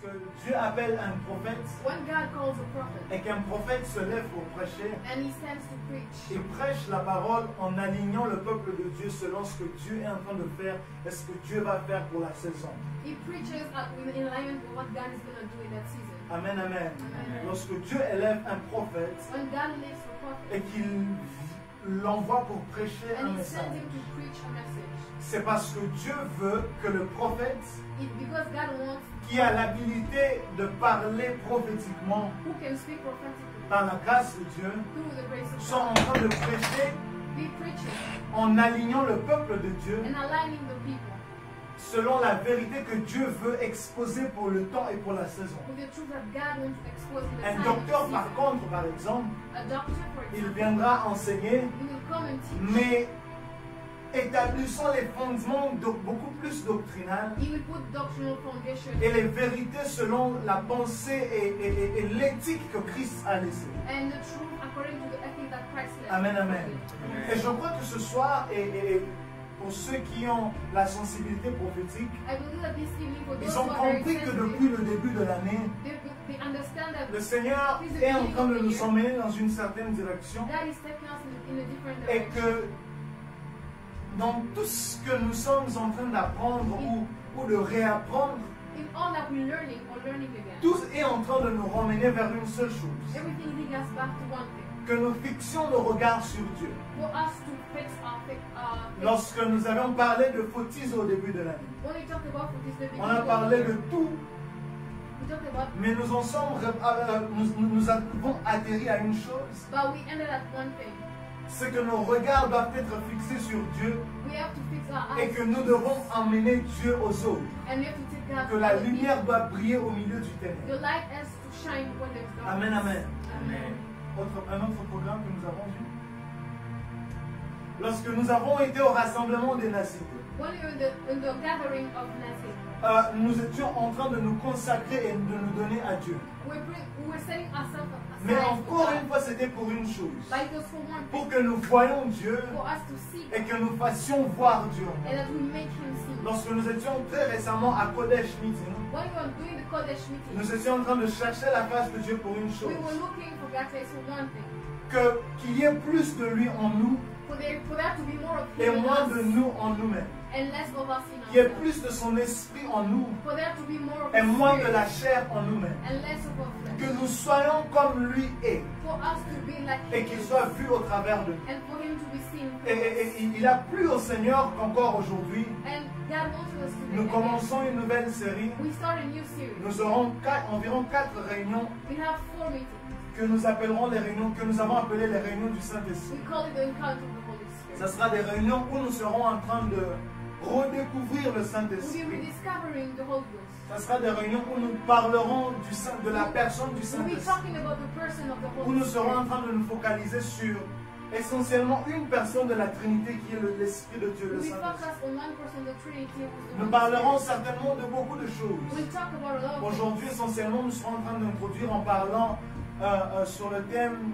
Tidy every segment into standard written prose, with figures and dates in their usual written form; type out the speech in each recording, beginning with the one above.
Lorsque Dieu appelle un prophète when God calls a prophet et qu'un prophète se lève pour prêcher, and he stands to preach, il prêche la parole en alignant le peuple de Dieu selon ce que Dieu est en train de faire et ce que Dieu va faire pour la saison. he preaches in alignment with what God is going to do in that season. Amen, amen. Amen. Lorsque Dieu élève un prophète When God lifts a prophet et qu'il l'envoie pour prêcher un and he sends message, him to preach a message, c'est parce que Dieu veut que le prophète because God wants qui a l'habilité de parler prophétiquement who can speak prophetically par la grâce de Dieu through the grace of soit en God. train de prêcher Be preaching en alignant le peuple de Dieu and aligning the people selon la vérité que Dieu veut exposer pour le temps et pour la saison. with the truth that God wants to expose in the Un time docteur, and par season. contre, par exemple, A doctor, for il example, viendra enseigner, he will come and teach. mais établissant les fondements beaucoup plus doctrinaux He will put doctrinal foundation et les vérités selon la pensée et l'éthique que Christ a laissée. and the truth according to the ethic that Christ left. Amen, amen. Et je crois que ce soir, et pour ceux qui ont la sensibilité prophétique, I believe that this evening, for those ils ont who are very compris que sensitive, depuis le début de l'année, they understand that le Seigneur est en train de nous emmener dans une certaine direction God is taking us in a different et direction. que dans tout ce que nous sommes en train d'apprendre ou de réapprendre, In all that we're learning or learning again, tout est en train de nous ramener vers une seule chose, everything leads us back to one thing. que nous fixions nos regards sur Dieu. For us to fix our Lorsque nous avons parlé de fautisme au début de l'année, when we talked about what is the on a parlé de tout, we talked about, mais nous nous avons atterri à une chose, but we ended at one thing. c'est que nos regards doivent être fixés sur Dieu We have to fix our et eyes que nous devons emmener Dieu aux autres. and we have to take God Que la out of lumière it. doit briller au milieu du The ténèbre. light has to shine when there's darkness. Amen, amen. Amen. Un autre programme que nous avons vu. Lorsque nous avons été au rassemblement des nations, When we were in the gathering of Nazareth, nous étions en train de nous consacrer et de nous donner à Dieu. we were setting ourselves aside Mais for encore God. une fois, c'était pour une chose. But it was for one Pour thing, que nous voyions Dieu for us to see et God, que nous fassions voir Dieu. and that we make Him see. Lorsque nous étions très récemment à Kodesh Meeting, When we were doing the Kodesh meeting, nous étions en train de chercher la face de Dieu pour une we chose. were looking for God's face for one thing. Qu'il y ait plus de lui en nous For there to be more of et Him in moins de us nous en nous-mêmes. and less of us in Qu'il y ait ourselves. plus de son esprit en nous For there to be more of et His moins de Spirit la chair en nous-mêmes. and less of our flesh. Que nous soyons comme lui est For us to be like et Him qu'il is, soit vu au travers de nous. and for Him to be seen through Et us. il a plu au Seigneur qu'encore aujourd'hui, And God wants us to be nous again. commençons une nouvelle série. We start a new series. Nous aurons environ 4 réunions We have 4 meetings. que nous appellerons les réunions, que nous avons appelées les réunions du We Saint-Esprit. call it the encounter of the Holy Spirit. Ce sera des réunions où nous serons en train de redécouvrir le We'll be Saint-Esprit. rediscovering the Holy Ghost. Ce sera des réunions où nous parlerons de la personne du We'll be Saint-Esprit. talking about the person of the Où Holy nous serons en Spirit. train de nous focaliser sur essentiellement une personne de la Trinité qui est l'Esprit de Dieu, le We Saint-Esprit. focus on one person, the Trinity. who is the Nous Holy parlerons Spirit. certainement de beaucoup de choses. We'll talk about a lot of Aujourd'hui, things. essentiellement, nous serons en train d'introduire en parlant sur le thème,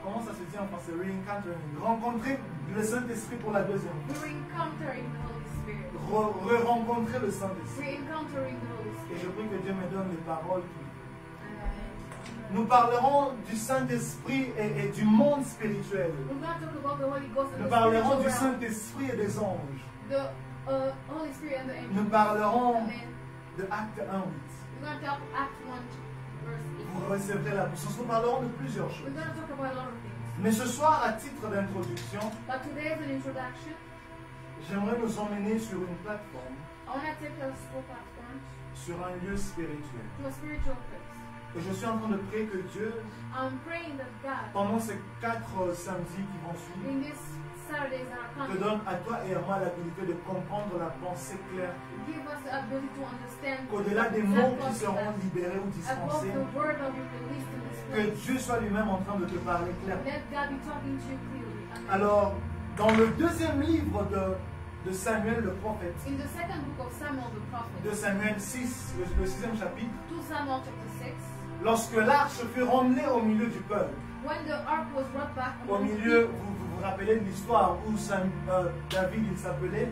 comment ça se dit en français, re-encountering, rencontrer le Saint-Esprit pour la deuxième fois. We're encountering the Holy Spirit. Re-rencontrer le Saint-Esprit. We're encountering the Holy Et Spirit. je prie que Dieu me donne les paroles. Amen. Nous parlerons du Saint-Esprit et du monde spirituel. We're going to talk about the Holy Ghost and Nous the parlerons spiritual du realm. Saint-Esprit et des anges. The Holy Spirit and the angels. Nous parlerons Amen. de Acte 1:8. We're going to talk Acts 1 verse 8. Vous recevrez la puissance. Nous parlerons de plusieurs We're choses. going to talk about a lot of things. Mais ce soir, à titre d'introduction, But today is an introduction. j'aimerais nous emmener sur une plateforme, I want to take us to a platform, sur un lieu spirituel. to a spiritual place. Et je suis en train de prier que Dieu, I'm praying that God, pendant ces 4 samedis qui vont suivre, in these Saturdays that are te coming, donne à toi et à moi l'habilité de comprendre la pensée claire, give us the ability to understand qu'au-delà des exact mots qui thoughts seront that libérés ou above dispensés, the word that we released in this que place. Dieu soit lui-même en train de te parler clairement. Let God be talking to you clearly. Amen. Alors, dans le deuxième livre de Samuel le prophète, In the second book of Samuel the prophet, de Samuel 6, le 6e chapitre, 2 Samuel chapter 6, lorsque l'arche fut ramenée au milieu du peuple, when the ark was brought back au among the milieu, people, vous rappelez de l'histoire où David, il s'appelait,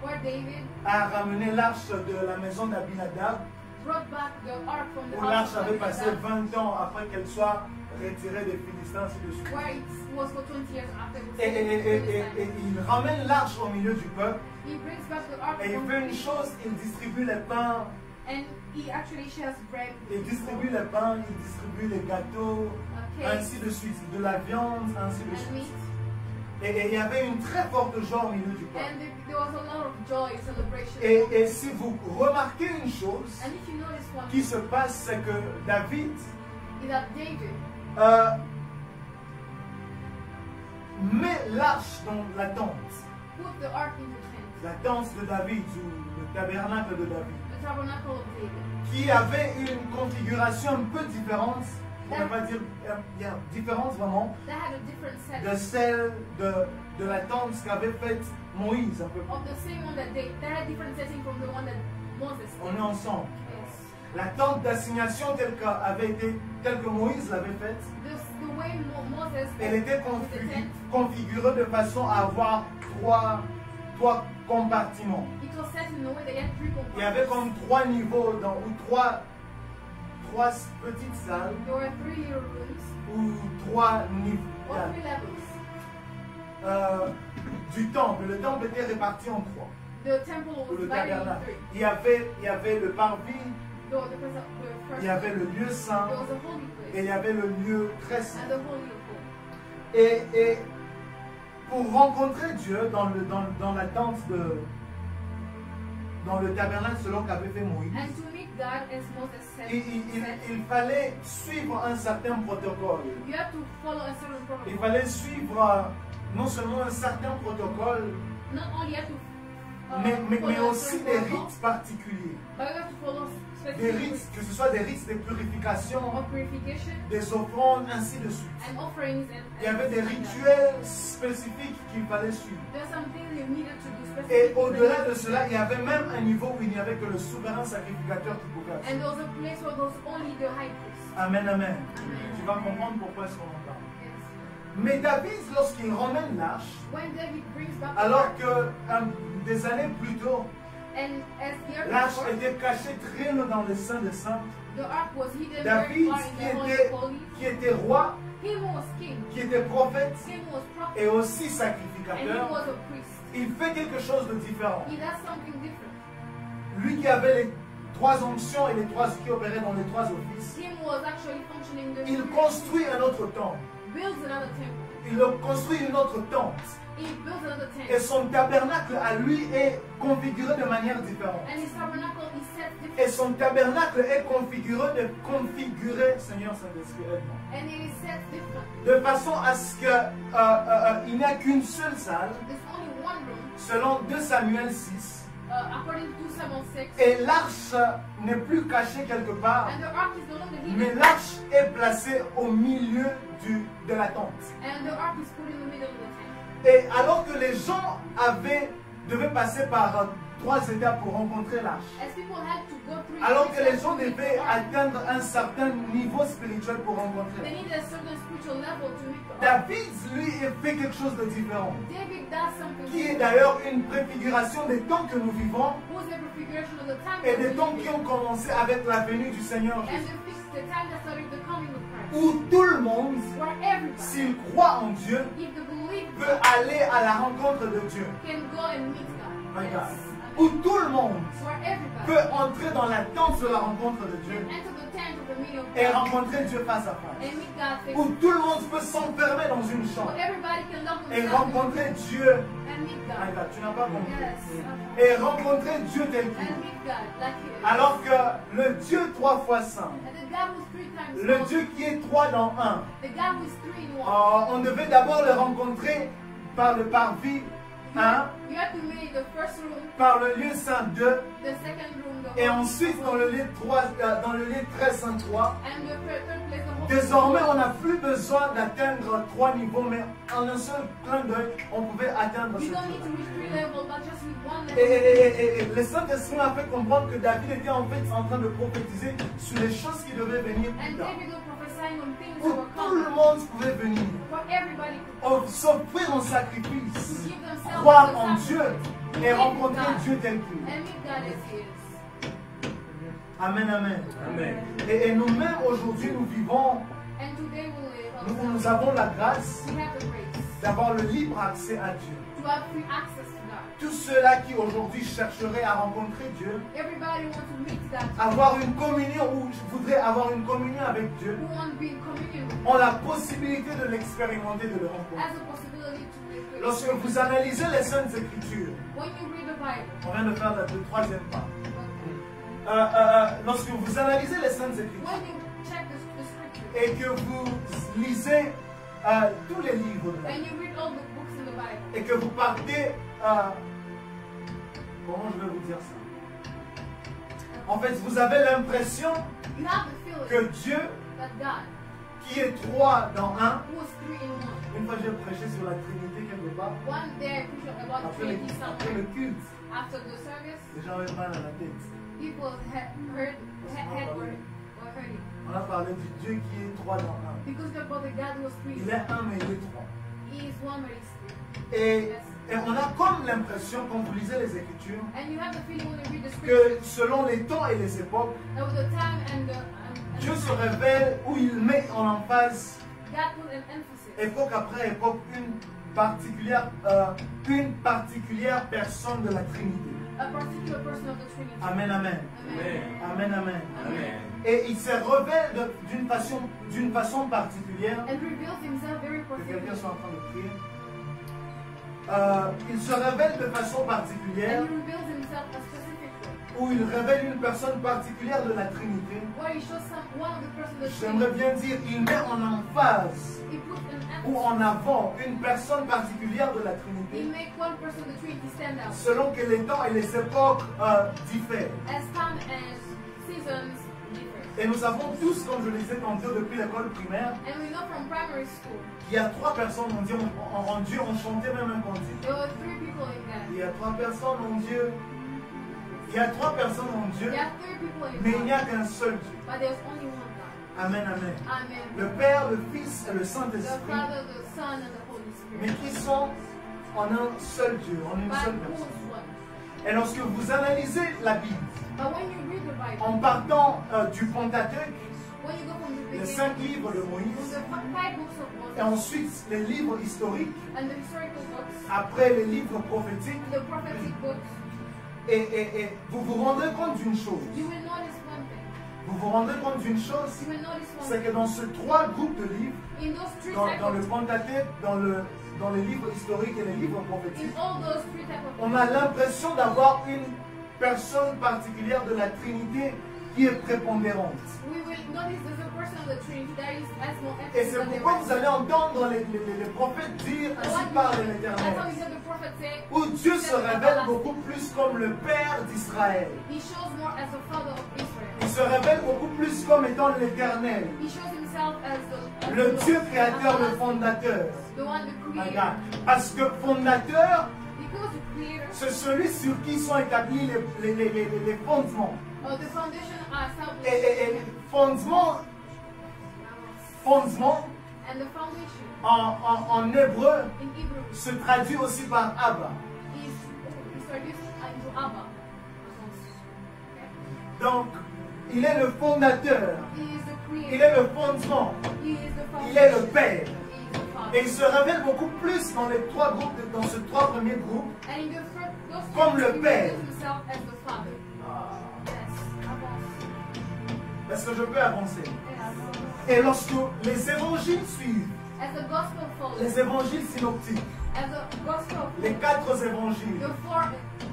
where David a ramené l'arche de la maison d'Abinadab brought back the ark from the où l'arche house of avait passé Abinadab, 20 ans après qu'elle soit retirée des Philistins, ainsi de suite. where it was for 20 years after it was Et taken from Philistines. il ramène l'arche au milieu du peuple He brings back the ark et il from fait une the chose, il distribue les pains, and he actually shares bread il with distribue people, les pains, il distribue les gâteaux, cakes ainsi de suite, de la viande, ainsi de and suite. meat. Et il y avait une très forte joie au milieu du peuple. And there was a lot of joy, celebration. Et si vous remarquez une chose And if you notice one qui thing, se passe, c'est que David is that David met l'arche dans la tente. put the ark into the tent, La tente de David ou le tabernacle de David, the tabernacle of David. qui avait une configuration un peu différente, on va pas dire différente vraiment, That had a different de setting celle de la tente qu'avait faite Moïse un peu plus. of the same one that they had a different setting from the one that Moses On did. est ensemble. Yes. La tente d'assignation telle que Moïse l'avait faite, The way Moses elle était with the tent, configurée de façon à avoir trois compartiments. it was set in a way that you had three Il y avait comme compartments. 3 niveaux ou trois petites salles There were 3 little rooms ou 3 niveaux or 3 levels. du temple. Le temple était réparti en 3. The temple Ou was le divided in tabernacle. 3. Il y avait le parvis, The first il y avait le lieu saint there was a holy et place il y avait le lieu très saint. and the holy of holies. Et pour rencontrer Dieu dans la tente dans le tabernacle selon qu'avait fait Moïse, And to meet God, as Moses said, il fallait suivre un certain protocole. you have to follow a certain Il protocol. fallait suivre non seulement un certain protocole, Not only have to mais follow a aussi certain des protocol, rites particuliers. but you have to follow Des specific rites, rites que ce soit des rites de purification, of purification des offrandes, ainsi de suite. and offerings. Il y avait des rituels spécifiques qu'il fallait suivre. There's something you needed to do Et specifically. au-delà de cela, il y avait même un niveau où il n'y avait que le souverain sacrificateur qui pouvait And agir. there was a place where there was only the high priest. Amen, amen. Amen. Tu vas comprendre pourquoi est-ce qu'on en parle. Yes. Mais David, lorsqu'il ramène l'arche, When David brings back the alors ark, que des années plus tôt, and as the ark l'arche was, était cachée très loin dans le Saint des Saints, the ark was hidden very David, far in the holy of holies. qui était roi, He was king. qui était prophète He was prophet. et aussi And he sacrificateur, was a priest. il fait quelque chose de différent. He does something different. Lui qui avait les 3 onctions et qui opérait dans les 3 offices, Him was actually functioning the il construit un autre temple. builds another temple. Il construit une autre tente. He builds another Et tent. son tabernacle à lui est configuré de manière différente. And his tabernacle is set Et different. son tabernacle est configuré, Seigneur Saint-Esprit, aide-moi, And it is set different. de façon à ce qu'il n'y a qu'une seule salle, There's only one room, selon 2 Samuel 6. according to 2 Samuel 6. Et l'arche n'est plus cachée quelque part, And the ark is no longer mais hidden. l'arche est placée au milieu de la tente. And the ark is put in the middle of the tent. Et alors que les gens devaient passer par 3 étapes pour rencontrer l'arche, As people had to go through alors que les steps gens to meet devaient the ark, atteindre un certain niveau spirituel pour rencontrer they l'arche, need a certain spiritual level to meet the ark. David, lui, fait quelque chose de différent, David does something qui est different. d'ailleurs une préfiguration des temps que nous vivons Who's the prefiguration of the time et that des we temps live qui in. ont commencé avec la venue du Seigneur And Jésus, the time that started the coming of Christ. où tout le monde, Where everybody, s'il croit en Dieu, if the believer peut aller à la rencontre de Dieu. can go and meet God. My God. Yes. Où tout le monde Where everybody peut entrer dans la tente de la rencontre de Dieu can enter the tent of the meeting of et God rencontrer Dieu face à face. and meet God face Où to face. tout le monde peut s'enfermer dans une chambre Where everybody can lock et themselves rencontrer Dieu. and meet My God. God, tu n'as pas compris. Yes. Et rencontrer Dieu tel qu'il And est. meet God like He is. Alors que le Dieu 3 fois saint, And the God who's 3 times le one, Dieu qui est 3 dans 1, the God who is 3 in 1. on devait d'abord le rencontrer par le parvis 1, You have to meet the first room, par le lieu saint 2, the second room, the et holy ensuite dans le lieu très saint 3. and the third place, the holy Désormais, on n'a plus besoin d'atteindre 3 niveaux, mais en un seul clin d'œil, on pouvait atteindre ce You don't need to niveau. reach 3 levels, but just with 1 level. Et le Saint-Esprit m'a fait comprendre que David était en fait en train de prophétiser sur les choses qui devaient venir plus And tard. David was prophesying on things Où that were tout le coming. monde pouvait venir, For everybody to s'offrir en sacrifice, give themselves croire to en the Dieu sacrifice et rencontrer Dieu tel qu'il est. and meet God as He is. Amen, amen. Amen. Et nous-mêmes aujourd'hui, nous vivons, And today we live nous avons la grâce we have the grace d'avoir le libre accès à Dieu. to have free access to God. Tous ceux-là qui aujourd'hui chercheraient à rencontrer Dieu, Everybody wants to meet God, avoir une communion ou voudraient avoir une communion avec Dieu, who want to be in communion with ont la possibilité de l'expérimenter, de le rencontrer. has the possibility to live with Lorsque vous analysez les Saintes Écritures, When you read the Bible, on vient de faire le troisième pas. Lorsque vous analysez les Saintes Écritures when you check the scriptures, et que vous lisez tous les livres de la and Bible, you read all the books in the Bible, et que vous partez, comment je vais vous dire ça? En fait, vous avez l'impression you have the feeling que Dieu, that God, qui est trois dans un, who was three in one. une fois j'ai prêché sur la Trinité quelque part, One day I preached about après Trinity le somewhere. culte, After the service, les gens avaient mal à la tête. people had heard it. On a parlé du Dieu qui est trois dans un. Because the about the God who was three. Il est un mais il est trois. He is one, but he's three. Et on a comme l'impression, quand vous lisez les Écritures, And you have the feeling when you read the que scripture selon les temps et les époques, that with the time and the Dieu se révèle où il met en emphase, God put an emphasis. époque après époque, une particulière personne de la Trinité. A particular person of the Trinity. Amen, amen. Amen. Amen, amen. Amen. Et il se révèle d'une façon particulière. And reveals himself very Que quelqu'un perfectly. soit en train de prier. Il se révèle de façon particulière, And he reveals himself a specific way. où il révèle une personne particulière de la Trinité. Where he shows one of the persons of the J'aimerais Trinity. bien dire, il met en emphase He put an ou emphasis. en avant une personne particulière de la He Trinité, make one person of the Trinity stand out. selon que les temps et les époques diffèrent. As time and seasons differ. Et nous savons tous, comme je le disais tantôt depuis l'école primaire, And we know from primary school, qu'il y a trois personnes en Dieu, en Dieu, on chantait même un cantique. there were three people in God. Il y a trois personnes en Dieu. Il y a trois personnes en Dieu, There are three people in mais il n'y God, a qu'un seul Dieu. but there's only one God. Amen, amen. Amen. Le Père, le Fils et le The Saint-Esprit, Father, the Son, and the Holy mais Spirit. qui sont en un seul Dieu, en une But seule who personne. is one? Et lorsque vous analysez la Bible, But when you read the Bible, en partant du Pentateuque, when you go from the les beginning, 5 livres de from Moïse, the five books of et Moses, ensuite les livres historiques, and the historical books, après les livres prophétiques, the prophetic books, et vous vous rendez compte d'une chose. you will notice one thing. Vous vous rendez compte d'une chose, You will notice one c'est thing. que dans ces trois groupes de livres, In those three dans types le of, Pentateuque, dans les livres historiques et les livres prophétiques, in all those three types of, on a l'impression d'avoir une personne particulière de la Trinité qui est prépondérante. we will notice there's a person of the Trinity that is as more Et emphasis c'est than the pourquoi rest. vous allez entendre les prophètes dire And ainsi what parle you- That's how l'Éternel. you hear the prophet say, Où Dieu se révèle beaucoup plus comme le Père d'Israël. he shows more as the father of Israel. Il se révèle beaucoup plus comme étant l'Éternel. He shows himself as the Le Dieu Lord, créateur, le as fondateur. the one, the creator. Regarde. Parce que fondateur, Because the creator, c'est celui sur qui sont établis les fondements. the foundation are established. Et fondement, And the foundation en hébreu, in Hebrew se traduit aussi par Abba. is traduced into Abba. Donc, il est le fondateur, He is the il creator. est le fondement, He is the foundation. il est le Père. He is the father. Et il se révèle beaucoup plus dans les trois groupes, dans ces trois premiers groupes, And in those Comme le he Père. reveals himself as the father. Yes. Abba. est-ce que je peux avancer? Yes. Et lorsque les évangiles suivent, As the gospel follows, les évangiles synoptiques, as the gospel les follows, quatre évangiles, the four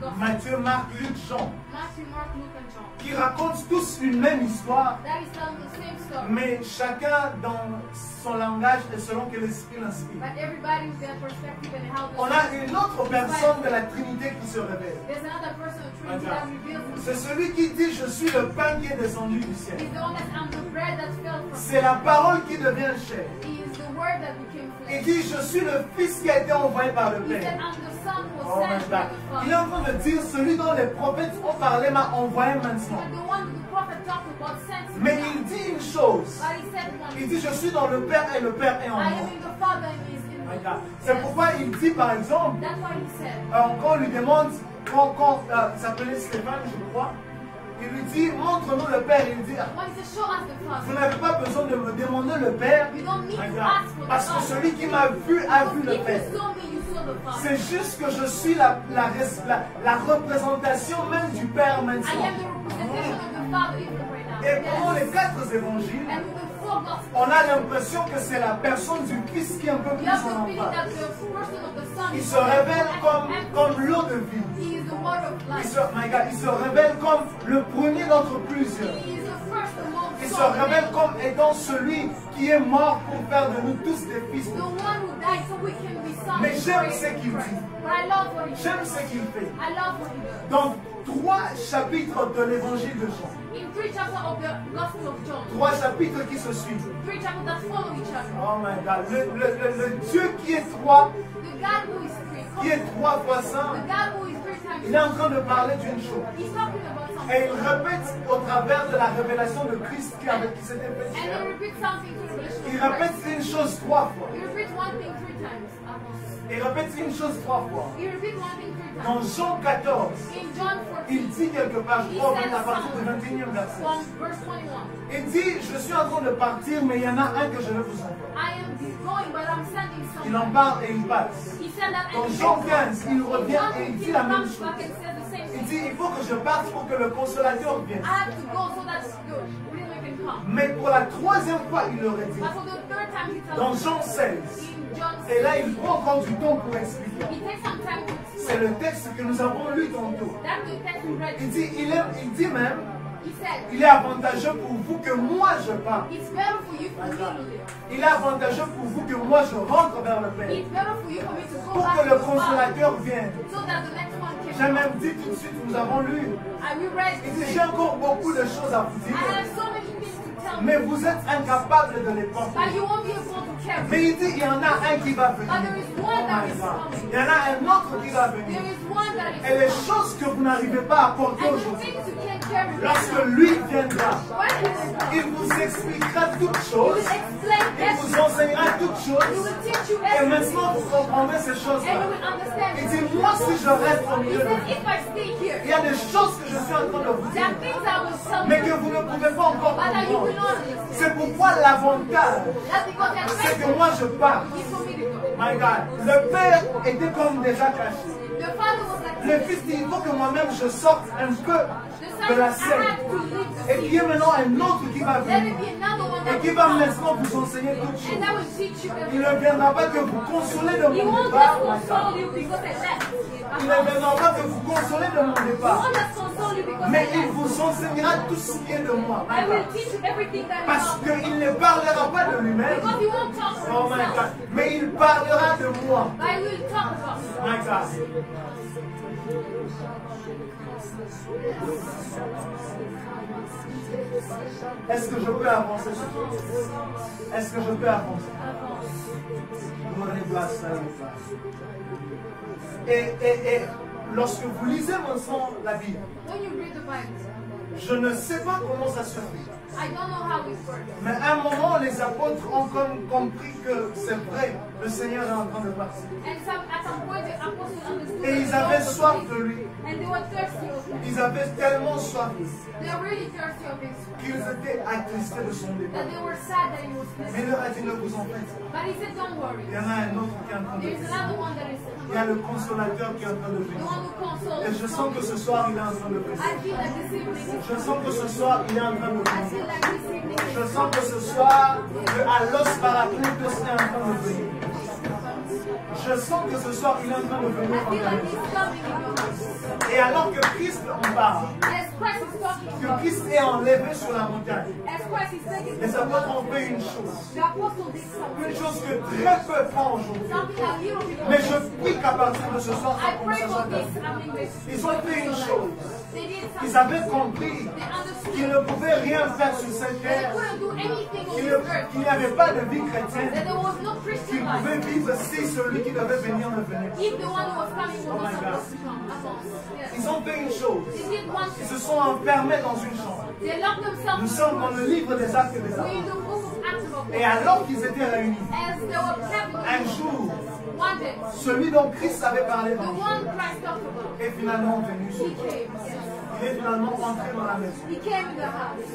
gospels, Matthieu, Marc, Luc, Jean, Matthew, Mark, Luke, and John, qui racontent tous une même histoire, that is telling the same story, mais chacun dans son langage et selon que l'Esprit l'inspire. but everybody with their perspective and how On a une autre personne de la Trinité qui se révèle. There's another person of Trinity that reveals C'est himself. celui qui dit je suis le pain qui est descendu du ciel. He's the one that I'm the bread that fell from C'est la parole qui devient chair. He is the word that became Il flesh. dit je suis le fils qui a été envoyé par le He said, Père. I'm the son who Oh was my sent God. by the Il est Father. en train de dire celui dont les prophètes ont parlé m'a envoyé maintenant. But the one that the prophet talked about sent me Mais now. il dit une chose. But he said one Il thing. dit je suis dans le Père et le Père est en I am moi. in the Father and he is in me. My God. C'est pourquoi il dit par exemple, That's why he said, quand on lui demande, quand il s'appelait Stéphane je crois, Il lui dit, montre-nous le Père. Il dit, When he says, show us the vous Father, n'avez pas besoin de me demander le Père. you don't need to Regarde, ask for the parce que Father. celui qui m'a vu a vu le If Père. you saw me, you saw the Father. C'est juste que je suis la représentation même du Père I maintenant. am the representation of the Father even right now. Et pendant les Yes. 4 évangiles, And with the four Gospels, on a l'impression que c'est la personne du Christ qui est un peu you plus have en the feeling emphase. that the person of the Son Il is se révèle comme l'eau de vie. He is the water of Il life. se révèle comme le premier d'entre plusieurs. He is the first among Il so se révèle many. comme étant celui qui est mort pour faire de nous tous des fils. The one who died so we can be sons. Mais of j'aime grace ce in qu'il Christ. dit. But I love what he J'aime does. ce qu'il fait. I love what he does. Dans 3 chapitres de l'évangile de Jean, In 3 chapters of the Gospel of John, 3 chapitres qui se suivent. 3 chapters that follow each other. Oh my God, le Dieu qui est 3, The God who is three, qui est 3 fois the saint, God who is 3 times, il est en train de parler d'une chose. he's talking about something. Et il répète au travers de la révélation de Christ qui s'était fait And chair. he repeats something to the revelation Il of répète Christ. une chose 3 fois. He repeats one thing 3 times. Almost. Il répète une chose 3 fois. He repeats one thing 3 times. Dans Jean 14, In John 14, il dit quelque part, je crois à partir du 21e verset. from verse 21, Il dit, je suis en train de partir, mais il y en a un que je vais vous envoyer. I am going, but I'm sending Il en someone. parle et il passe. He said that Dans and Jean he 15, il revient et il dit la même comes chose. back and says the same Il thing. dit, il faut que je parte pour que le consolateur vienne. I have to go so that the Redeemer can come. Mais pour la 3e fois, il leur dit, But for the 3rd time, he tells dans us Jean 16, in John et là 6, il prend encore du temps pour expliquer. he takes some time to C'est explain. le texte que nous avons lu tantôt. That's the text we read. Il dit même, He said, il est avantageux pour vous que moi je parte. it's better for you for me to live. Il est avantageux pour vous que moi je rentre vers le Père. It's better for you for me to go Pour back que to le the Father consolateur vienne. so that the next one can J'ai come. même dit tout de suite, nous avons lu. We read Il dit, j'ai encore beaucoup de choses à vous I dire. have so many things to tell Mais you, vous êtes incapables de les porter. but you won't be able to carry. Mais il dit, il y en a un qui va venir. But there is Oh one that my is God. coming. Il y en a un autre qui va There venir. is one that Et les is coming. choses que vous n'arrivez pas à porter And the aujourd'hui, things you can't carry right lorsque now, lui viendra, when he will come, il vous expliquera toutes he choses. will explain Il vous everything. enseignera toutes He choses. will teach you Et everything. maintenant, vous comprendrez ces And you choses-là. will understand. Il dit, moi, si je reste au He milieu de says, vous, if I stay here, il y a des choses que je suis en train de vous there are dire, things I will tell mais you, que vous ne pouvez pas encore but that you will comprendre. not understand. C'est pourquoi l'avantage, That's because there's c'est que faith moi je pars. is for me to go. My God, le Père était comme déjà caché. The Father was like, Le Fils dit, il faut que moi-même je sorte un peu the de Son, la I scène. have to leave the Et qu'il y ait sea. maintenant un autre qui va Let venir. it be another one Et that qui will va come. maintenant vous enseigner toutes And choses. that will teach you Il ne everything. viendra pas que vous consoler de He mon won't départ. just My God. console you because I left. Il ne viendra pas que vous consoler de mon He départ. won't just console you because Mais I il left. vous enseignera tout ce qui est de moi. My I will God. teach you everything that Parce is about me. qu'il ne parlera pas de lui-même. Because he won't talk for Oh my God. himself. Mais il parlera de moi. But I will talk about you. My God. Est-ce que je peux avancer ce soir? Est-ce que je peux avancer? Et lorsque vous lisez maintenant la Bible, When you read the Bible, je ne sais pas comment ça se fait. I don't know how it works. Mais à un moment, les apôtres ont comme compris que c'est vrai, le Seigneur est en train de partir. And at some point, the apostles understood Et that ils the avaient Lord was soif leaving. de lui. And they were thirsty of him. Ils avaient tellement soif They were really thirsty of his word. qu'ils étaient attristés de son départ. That they were sad that he was Mais il missing. leur a dit, ne vous en faites. But he said, don't worry. Il y en a un autre qui est en train de There's venir. another one that is Il y a le consolateur qui est en train de the venir. one who consoles. Et je sens que ce soir, il est en train de venir. I feel like this evening. Je sens que ce soir, il est en train de I venir. feel like this evening. Je sens que ce soir, le Alos Paracletos est en train de venir. Je sens que ce soir, il est en train de venir. I feel like he's coming in your house. Et alors que Christ en parle, As Christ is talking que about, Christ est enlevé sur la montagne, as Christ is taking les apôtres ont fait une chose. the apostle did Une something. chose que très peu font aujourd'hui. Something that little people Mais do. je prie qu'à partir de ce soir, I ça pray commence à for s'atteindre. this happening this. Ils ont fait une chose. They did Ils something. avaient compris They understood qu'ils ne pouvaient rien faire sur cette that they terre, couldn't do anything on qu'il this earth. n'y avait pas de vie That chrétienne, there was no qu'ils Christian life. pouvaient vivre si celui qui devait venir ne venait pas. If the one who was coming was Oh my not God. supposed to come at all. Yes. Ils ont fait une chose. They did one Ils thing. se sont enfermés dans une chambre. They locked themselves Nous in sommes dans le livre des Actes et des the Apôtres. book of Acts of Et Apostles. alors qu'ils étaient réunis, As they were kept un jour, one day, celui dont Christ avait parlé the dans le one Christ talked about, est finalement venu sur he eux. came. Yes. Il Il est finalement entré dans la maison. He came in the house.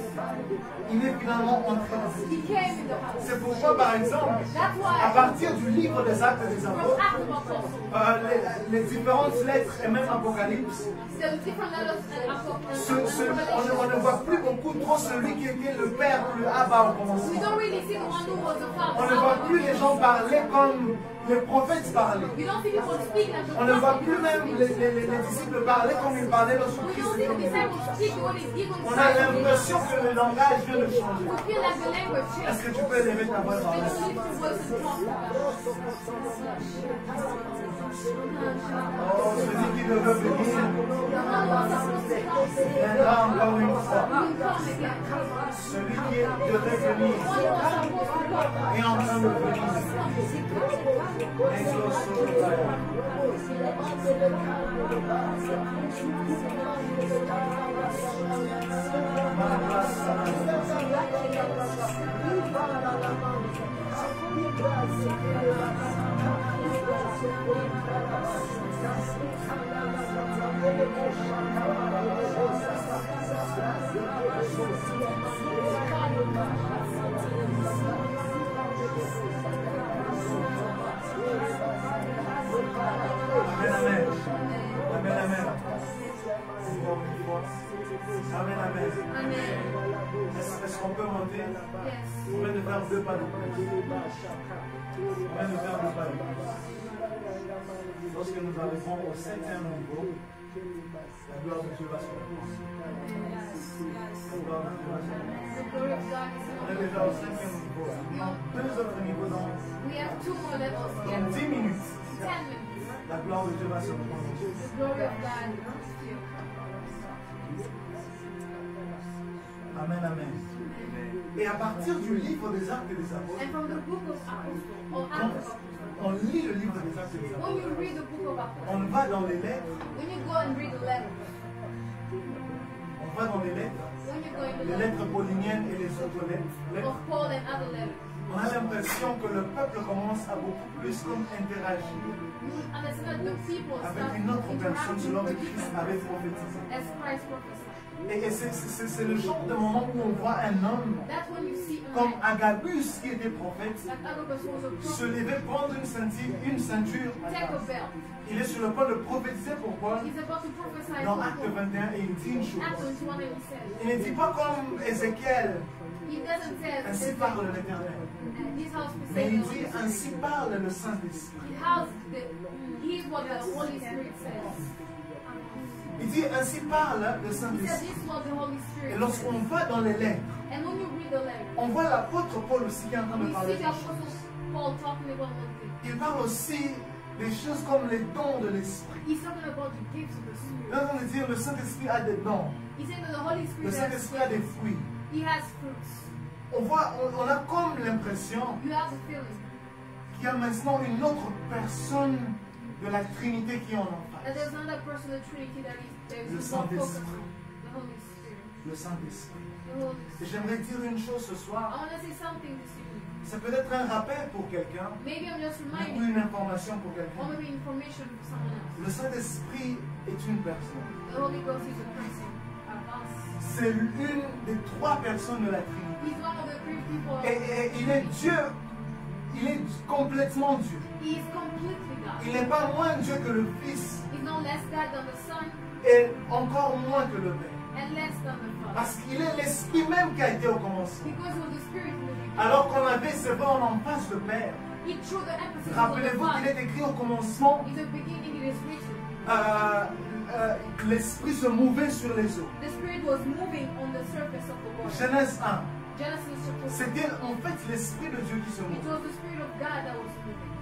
Il est finalement entré dans la maison. He came in the house. C'est pourquoi, par exemple, That's à why partir du livre des Actes des from Apôtres, Acts of Apostles, les différentes lettres et même Apocalypse, the different letters and on ne voit plus beaucoup trop celui qui était le Père ou le Abba au we commencement. don't really see the one who was the On ne voit plus les gens parler comme les prophètes parlaient. You don't see people speak as the On ne voit prophet plus même les disciples parler comme ils parlaient lorsque We Christ don't see était the au monde. disciples speak what is given On a l'impression que le langage vient de changer. We feel like the language Est-ce changed. que tu peux élever ta voix dans When la you lift your voice and talk about Oh, celui qui ne veut venir viendra encore une fois. Celui qui devait venir est en train de venir. Amen, amen. Amen, amen. Amen, amen. Est-ce qu'on peut monter? On vient de faire 2 pas de plus. On vient de faire 2 pas de plus. Lorsque nous arrivons au 7e niveau, la gloire de Dieu va se répandre. La gloire de Dieu va se répandre. On est déjà au 5e niveau. Il manque 2 autres niveaux dans We have 2 more levels. 10 minutes. 10 minutes. La gloire de Dieu va se répandre. The glory of God is here. Amen, amen. Et à partir du livre des Actes et des Apôtres, And from the book of Apostles, or Acts of Apostles, on lit le livre des Actes et des Apôtres. when you read the book of Apostles, On va dans les lettres, when you go and read the letters, on va dans les lettres, when you go in the les letters lettres pauliniennes et les autres lettres. of Paul and other letters, On a l'impression que le peuple commence à beaucoup plus comme interagir you understand that the people avec start une autre personne interacting selon que with each Christ other avait prophétisé. as Christ prophesied. Et c'est le genre de moment où on voit un homme That's when you see a comme man, Agabus qui était prophète like Agabus was a se prophet, lever, prendre une ceinture. take a belt. Il est sur le point de prophétiser pour Paul He's about to prophesy dans to Acte Paul. 21 et il dit une chose. Acts 21 and he says, Il ne dit pas comme Ézéchiel, he doesn't say, ainsi parle l'Éternel. this house Mais il beside dit the ainsi parle le Saint-Esprit. here's what the Holy Spirit says. Il dit ainsi parle le He said, Saint-Esprit. this is what the Holy Et Spirit lorsqu'on says. va dans les lettres, And when you read the letter, on voit l'apôtre Paul aussi qui est en train de we parler see des the choses. Apostle Paul talking about one thing. Il parle aussi des choses comme les dons de l'Esprit. He's talking about the gifts of the Il Spirit. est en train de dire le Saint-Esprit a des dons. He's saying that the Holy Le Spirit has Saint-Esprit a des gifts. fruits. He has fruits. On a comme l'impression You have the feeling qu'il y a maintenant une autre personne de la Trinité qui est en that face. there's another person in the Trinity that is Le more focused Saint-Esprit. on. The Holy Spirit. Le Saint-Esprit. The Holy Et Spirit. j'aimerais dire une chose ce I soir. want to say something this evening. Ça peut être un rappel pour quelqu'un Maybe I'm just ou reminding une information pour or quelqu'un. maybe information for someone else. Le Saint-Esprit est une personne. The Holy Ghost is a person. Us. C'est une des 3 personnes de la Trinité. He's one of the 3 people. Et il est Dieu. Il est complètement Dieu. He is completely God. Il n'est pas moins Dieu que le Fils He's no less God than the Son et encore moins que le Père. and less than the Father. Parce qu'il est l'Esprit même qui a été au commencement. Because it was the Spirit in the beginning. Alors qu'on avait, c'est vrai, on en face le Père. He threw the emphasis on the Rappelez-vous qu'il Father. est écrit au commencement, In the beginning it is written. l'Esprit se mouvait sur les eaux. The Spirit was moving on the surface of the water. Genèse 1. Genesis chapter 1. C'était en fait l'Esprit de Dieu qui se It mouvait. was the Spirit of God that was moving.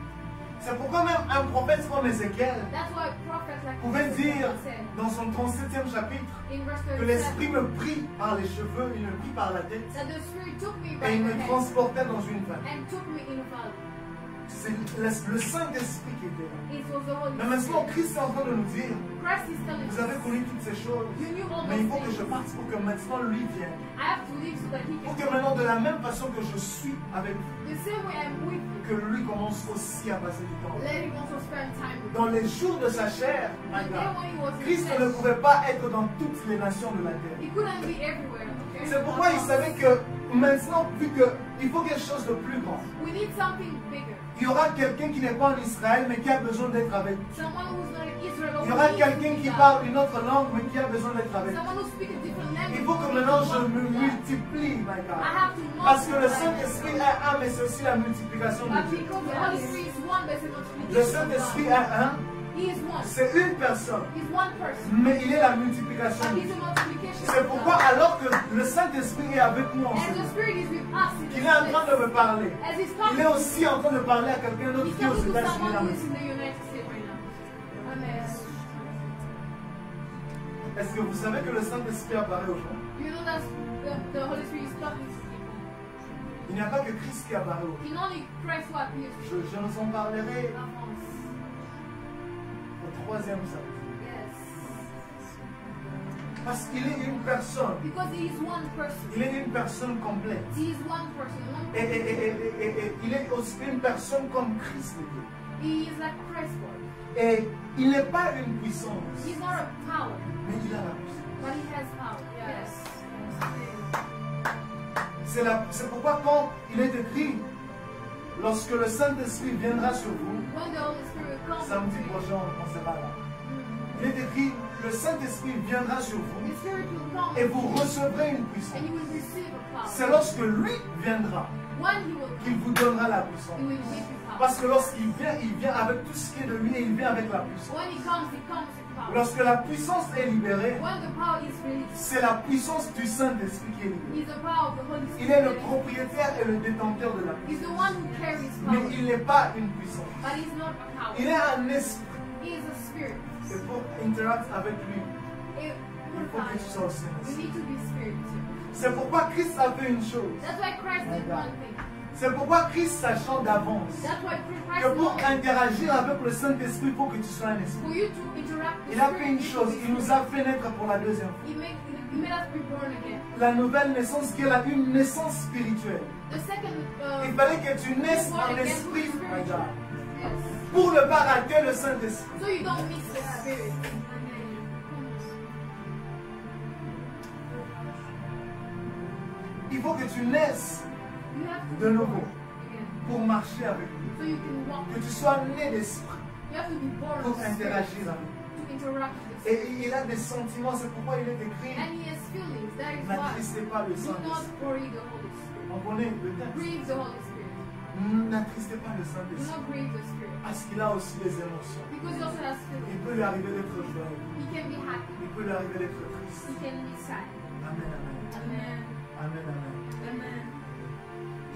C'est pourquoi même un prophète comme Ézéchiel That's why a prophet like pouvait dire Ezekiel said dans son 37e chapitre in verse que 37 l'Esprit me prit par les cheveux, il me prit par la tête that the Spirit took me et by il the me hand transportait dans une vallée. and took me in a valley. c'est le Saint-Esprit qui était là. It was the Holy Mais maintenant, Spirit. Christ est en train de nous dire, Christ is telling vous avez us, connu toutes ces choses, you knew all mais il faut those que je things. parte pour que maintenant lui vienne. I have to leave so that he Pour can que maintenant, de la même façon que je suis avec lui, the same way I'm with you. que lui commence aussi à passer du temps. Let him also spend time with Dans les jours de sa chair, my you. The God, day when he was in Christ ne flesh, pouvait pas être dans toutes les nations de la terre. he couldn't be everywhere. Okay? C'est pourquoi il savait que maintenant, vu qu'il faut quelque chose de plus grand, We need something bigger. il y aura quelqu'un qui n'est pas en Israël, mais qui a besoin d'être avec lui. Someone who's not in Israel. Il y aura quelqu'un qui parle une autre langue, mais qui a besoin d'être avec lui. Someone who speaks a different language. Il faut que maintenant je me multiplie, my I God. have to Parce que le multiply. Saint-Esprit est un, mais c'est aussi la multiplication de But Dieu. because the Holy Spirit is one, there's a multiplication. Le Saint-Esprit est un, He is one. c'est une personne, He's one person. mais il est la multiplication But de he's Dieu. a multiplication. C'est pourquoi alors que le Saint-Esprit est avec nous en ce As the moment, Spirit is with us in qu'il this est en train de place, me parler, as he's il talking, est aussi en train de parler à quelqu'un d'autre he's qui est aux talking to États-Unis. someone là who maintenant. is in the United States right now. Amen. Est-ce que vous savez que le Saint-Esprit apparaît aux gens? You know that the Holy Spirit is talking to people. Il n'y a pas que Christ qui apparaît aux gens. In only Christ who appears to Je nous en parlerai us. au troisième samedi. Yes. Parce qu'il est une personne. Because he is one person. Il est une personne complète. He is one person. One Et person. il est aussi une personne comme Christ le dit. He is like Christ was. Et il n'est pas une puissance, He's not a power, mais il a la puissance. but he has power. Yes. C'est pourquoi quand il est écrit, lorsque le Saint-Esprit viendra sur vous, When the Holy Spirit comes, samedi prochain, on sera là. Il est écrit, le Saint-Esprit viendra sur vous the Spirit will come et vous recevrez une and puissance. you will receive a power. C'est lorsque lui viendra When he will qu'il vous donnera la puissance. he will give you power. Parce que lorsqu'il vient, il vient avec tout ce qui est de lui et il vient avec la puissance. When he comes with power. Lorsque la puissance est libérée, When the power is released, c'est la puissance du Saint-Esprit qui est libérée. he's the power of the Holy Spirit. Il est le propriétaire et le détenteur de la He's puissance. the one who carries Mais power, il n'est pas une puissance. but he's not a power. Il est un esprit. He is a spirit. Et pour interagir avec lui, Il il faut que tu sois aussi un We esprit. need to be spirit too. C'est pourquoi Christ a fait une chose. That's why Christ did one thing. C'est pourquoi Christ, sachant d'avance That's why Christ que pour knows interagir avec le Saint-Esprit, il faut que tu sois un esprit. for you to interact with Il a fait spirit, une you need chose, to be il nous a fait naître pour la deuxième fois. He made us be born again. La nouvelle naissance qui est une naissance spirituelle. The second, Il fallait que tu naisses born en again esprit, with my God, yes. pour ne pas rater le Saint-Esprit. So you don't mix the spirit. Il faut que tu naisses You have to de be nouveau born again. pour marcher avec lui. So you can walk. Que tu sois né d'esprit You have to be born pour of spirit interagir avec lui. to interact with the Et spirit. il a des sentiments, c'est pourquoi il est écrit, And he has feelings. That is why. n'attristez pas le Do not Saint-Esprit. worry the Holy Spirit. On connaît le texte. Grieve the Holy Spirit. N'attristez pas le Do Saint-Esprit. not grieve the Spirit. Parce qu'il a aussi des émotions. Because he also has Il feelings. peut lui arriver d'être joyeux. He can be happy. Il peut lui arriver d'être triste. He can be sad. Amen, amen. Amen. Amen, amen. Amen.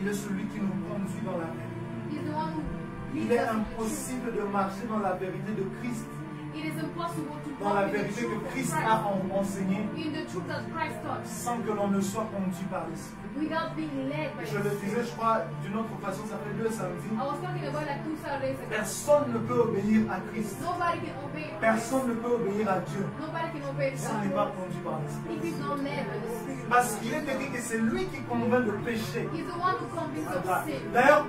Il est celui qui nous conduit dans la vérité. He's the one who Il leads est us in the truth. impossible de marcher dans la vérité de Christ, It is impossible to dans la walk in the vérité que truth of Christ Christ, a enseigné, in the truth that Christ taught, sans que l'on ne soit conduit par l'Esprit. without being led by Je the le disais, Spirit. je crois, d'une autre façon, ça fait 2 samedis. I was talking about like 2 Saturdays ago. Personne ne peut obéir à Christ. Nobody can obey Christ. Personne ne peut obéir à Dieu Nobody can obey si on n'est pas God conduit par l'Esprit. if he's not led by the Spirit. Parce qu'il est écrit que c'est lui qui convainc de péché. He's the one who convicts of sin. D'ailleurs,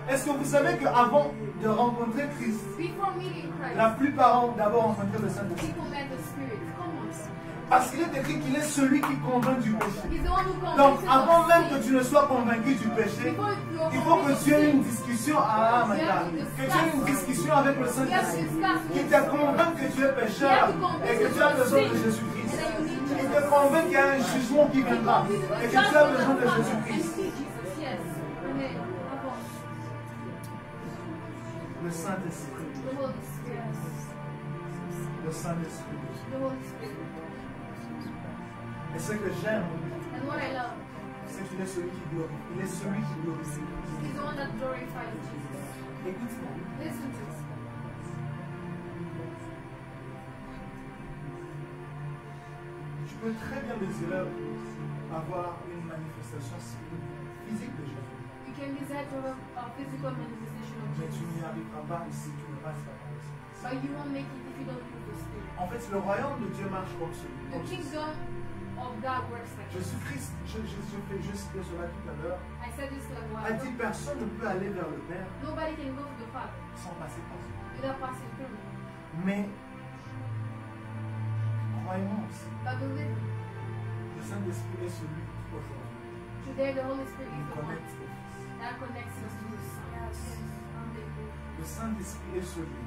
est-ce que vous savez qu'avant de rencontrer Christ, Before meeting Christ, la plupart ont d'abord rencontré le Saint-Esprit? people met the Spirit. Come on. Parce qu'il est écrit qu'il est celui qui convainc du péché. He's the one who Donc, convicts us avant of même sin. que tu ne sois convaincu du péché, Before you are il faut que convinced tu of aies sin, une discussion, ah, my God, que tu aies une discussion avec le Saint-Esprit, qui te convainc que tu es pécheur et que tu as besoin de Jésus-Christ. Qui te convainc qu'il y a un jugement qui viendra et que tu as besoin de Jésus-Christ. Yes. Amen. Le Saint-Esprit. The Holy Spirit. Le Saint-Esprit. The Holy Spirit. Et ce que j'aime, And what I love c'est qu'il est celui qui glorifie. Il est celui qui glorifie. is the one that glorifies Jesus. Écoute-moi. Listen to us. Tu peux très bien désirer avoir une manifestation physique de Jésus. You You can desire to have a physical manifestation of mais tu Jesus. n'y arriveras pas si tu ne passes pas par le Saint-Esprit. But you won't make it if you don't use the Spirit. En fait, le royaume de Dieu marche comme celui. The kingdom of God works like this. Jésus-Christ, je fais juste cela tout à l'heure, I said this like a while a dit ago. personne ne peut aller vers le Père Nobody can go to the Father sans passer par lui. without passing through me. Mais, croyez-moi aussi, But believe me, le Saint-Esprit est celui qui aujourd'hui today the Holy Spirit is nous the one connecte au Fils. that connects us to the Son. Le Saint-Esprit est celui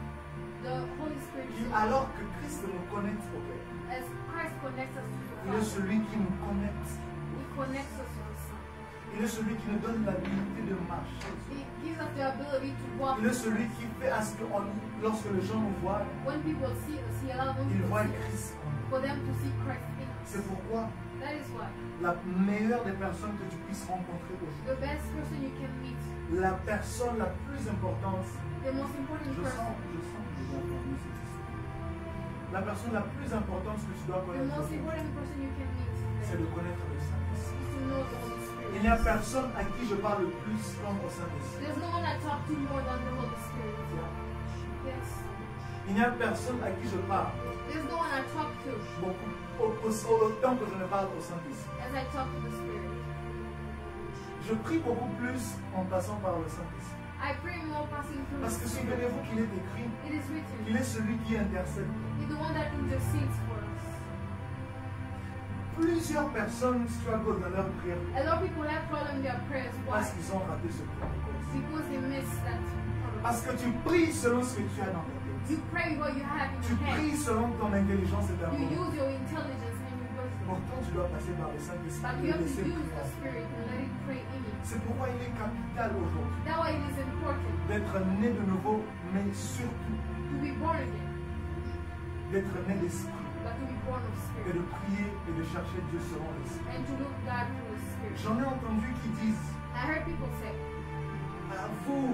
The Holy Spirit qui, is the one. alors que Christ nous connecte au Père, As Christ connects us to the il est Father, celui qui nous connecte. He connects us to the Son. Il est celui qui nous donne l'habilité de marcher. He gives us the ability to walk. Il est celui qui fait à ce que lorsque les gens nous voient, When people see us, He allows them ils to voient see us, Christ en nous. for them to see Christ in us. C'est pourquoi That is why la meilleure des personnes que tu puisses rencontrer aujourd'hui, the best person you can meet, la personne la plus importante, the most important je person, sens que je dois former cette histoire. La personne la plus importante que tu dois the connaître, most important person you can meet c'est de connaître le Saint-Esprit. is to know the Holy Spirit. Il n'y a personne à qui je parle le plus comme au Saint-Esprit. There's no one I talk to more than the Holy Spirit. Yes. Il n'y a personne à qui je parle There's no one I talk to beaucoup, autant que je ne parle au Saint-Esprit. as I talk to the Spirit. Je prie beaucoup plus en passant par le Saint-Esprit. I pray more passing through Parce que the Spirit. souvenez-vous qu'il est écrit It is written. qu'il est celui qui intercède. He's the one that intercedes for us. Plusieurs personnes struggle dans leur prière A lot of people have problems in their prayers. Why? parce qu'ils ont raté ce protocole. Because they miss that protocol. Parce que tu pries selon ce que tu as dans ta tête. You pray what you have in Tu your hand. pries selon ton intelligence et ta You volonté. use your intelligence and your wisdom. Pourtant, tu dois passer par le But Saint-Esprit you et have to laisser use prier. the Spirit and let it pray in you. C'est pourquoi il est capital aujourd'hui That way it is important d'être né de nouveau, mais surtout to be born again, d'être né d'esprit but to be born of et Spirit de prier et de chercher Dieu selon l'esprit. and to look God through the Spirit. J'en ai entendu qui disent I heard people say, à vous,